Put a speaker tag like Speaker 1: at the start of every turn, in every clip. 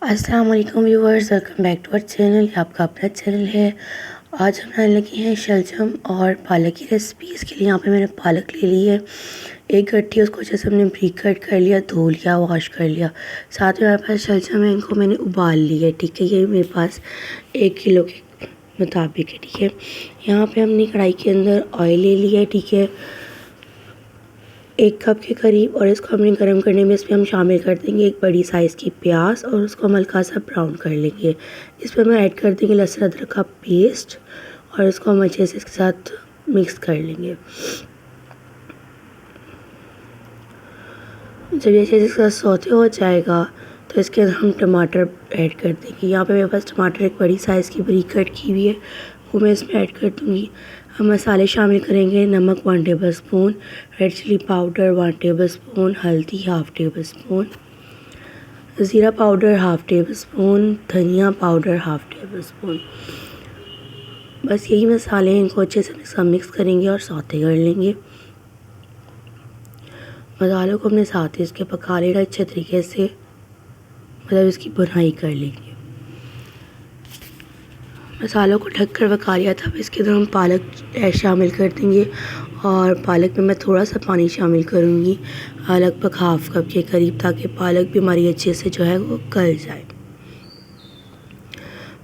Speaker 1: अस्सलाम वालेकुम viewers, welcome back to our channel. ये आपका अपना चैनल है। आज हम बनाने लगे हैं शलजम और पालक की रेसिपी। इसके लिए यहाँ पे मैंने पालक ले ली है, एक गट्ठी। उसको अच्छे से हमने ब्रीक कट कर लिया, धो लिया, वॉश कर लिया। साथ में हमारे पास शलजम है, इनको मैंने उबाल लिया है। ठीक है, ये मेरे पास 1 किलो के मुताबिक है। ठीक है, यहाँ पर हमने कढ़ाई के अंदर ऑयल ले लिया है। ठीक है, 1 कप के करीब। और इसको हमने गर्म करने में इसमें हम शामिल कर देंगे 1 बड़ी साइज़ की प्याज, और उसको हम हल्का सा ब्राउन कर लेंगे। इस पर हम ऐड कर देंगे लहसुन अदरक का पेस्ट, और इसको हम अच्छे से इसके साथ मिक्स कर लेंगे। जब ये अच्छे से इसका सौते हो जाएगा तो इसके अंदर हम टमाटर ऐड कर देंगे। यहाँ पे मेरे पास टमाटर 1 बड़ी साइज़ की बारीक कट की हुई है, वो मैं इसमें ऐड कर दूँगी। हम मसाले शामिल करेंगे। नमक 1 tablespoon, red chilli powder 1 tablespoon, हल्दी 1/2 टेबल स्पून, ज़ीरा पाउडर 1/2 टेबल स्पून, धनिया पाउडर 1/2 टेबल स्पून। बस यही मसाले हैं, इनको अच्छे से मिक्स करेंगे और सौते कर लेंगे। मसालों को हमने साथ ही इसके पका लेना अच्छे तरीके से, मतलब इसकी भुनाई कर लेंगे। मसालों को ढक कर पका लिया था। अब इसके अंदर हम पालक शामिल कर देंगे, और पालक में मैं थोड़ा सा पानी शामिल करूँगी, लगभग 1/2 कप के करीब, ताकि पालक भी हमारी अच्छे से जो है वो गल जाए।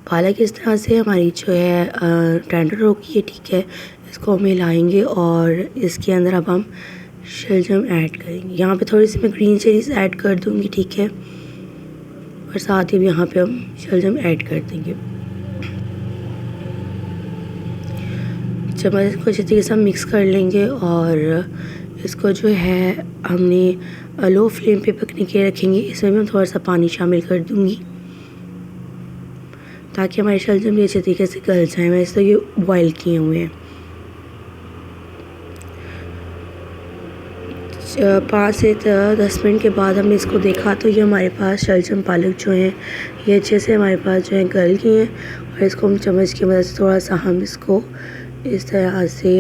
Speaker 1: पालक इस तरह से हमारी जो है टेंडर होगी है। ठीक है, इसको हम हिलाएंगे और इसके अंदर अब हम शलजम ऐड करेंगे। यहाँ पे थोड़ी सी मैं ग्रीन चिलीज ऐड कर दूँगी। ठीक है, और साथ ही यहाँ पे हम शलजम ऐड कर देंगे। चम्मच को अच्छी तरीके से हम मिक्स कर लेंगे, और इसको जो है हमने लो फ्लेम पे पकने के रखेंगे। इसमें मैं थोड़ा सा पानी शामिल कर दूँगी, ताकि हमारे शलजम भी अच्छे तरीके से गल जाए। मैं इसलिए ये बॉयल किए हुए हैं। 5 से 10 मिनट के बाद हमने इसको देखा तो ये हमारे पास शलजम पालक जो हैं ये अच्छे से हमारे पास जो है गल गई हैं। और इसको हम चम्मच की मदद से थोड़ा सा हम इसको इस तरह से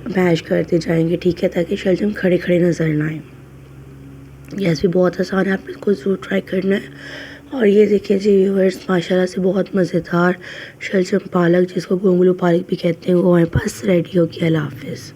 Speaker 1: मैश करते जाएंगे। ठीक है, ताकि शलजम खड़े खड़े नज़र ना आए। गैस भी बहुत आसान है, आपने इसको ज़रूर ट्राई करना है। और ये देखिए जी व्यूअर्स, माशाल्लाह से बहुत मज़ेदार शलजम पालक, जिसको गोंगलू पालक भी कहते हैं, वो हमारे पास रेडी हो गया। अल्लाह हाफ़िज़।